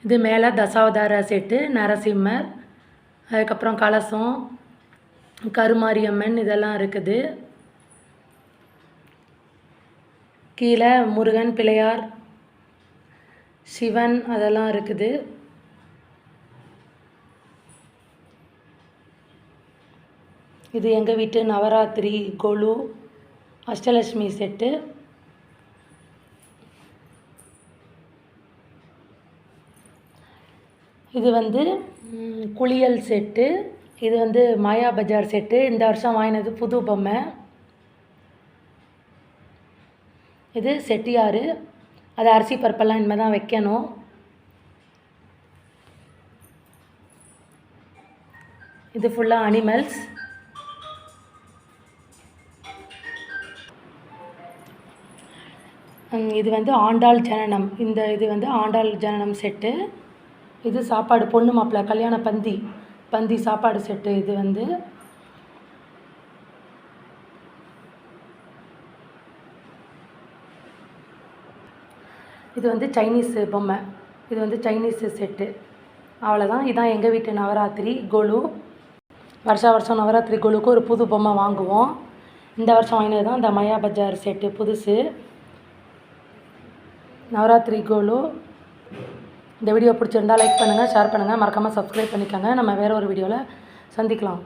இது மேலே தசாவதார செட்டு, நரசிம்மர், அதுக்கப்புறம் கலசம், கருமாரியம்மன் இதெல்லாம் இருக்குது. கீழே முருகன், பிள்ளையார், சிவன் அதெல்லாம் இருக்குது. இது எங்கள் வீட்டு நவராத்திரி கொலு அஷ்டலட்சுமி செட்டு. இது வந்து குளியல் செட்டு. இது வந்து மாயா பஜார் செட்டு. இந்த வருஷம் வாங்கினது புது பொம்மை. இது செட்டியார். அது அரிசி பருப்பெல்லாம் இனிமேல் தான் வைக்கணும். இது ஃபுல்லாக அனிமல்ஸ். இது வந்து ஆண்டாள் ஜனனம். இது வந்து ஆண்டாள் ஜனனம் செட்டு. இது சாப்பாடு பொண்ணு மாப்பிள்ளை கல்யாண பந்தி சாப்பாடு செட்டு. இது வந்து இது வந்து சைனீஸ் பொம்மை. இது வந்து சைனீஸ் செட்டு. அவ்வளோதான். இதான் எங்கள் வீட்டு நவராத்திரி கொலு. வருஷம் நவராத்திரி கொலுக்கு ஒரு புது பொம்மை வாங்குவோம். இந்த வருஷம் வாங்கினது தான் இந்த மாயா பஜார் செட்டு புதுசு. நவராத்திரி கொலு. இந்த வீடியோ பிடிச்சிருந்தால் லைக் பண்ணுங்கள், ஷேர் பண்ணுங்கள், மறக்காமல் சப்ஸ்கிரைப் பண்ணிக்கோங்க. நம்ம வேறு ஒரு வீடியோவில் சந்திக்கலாம்.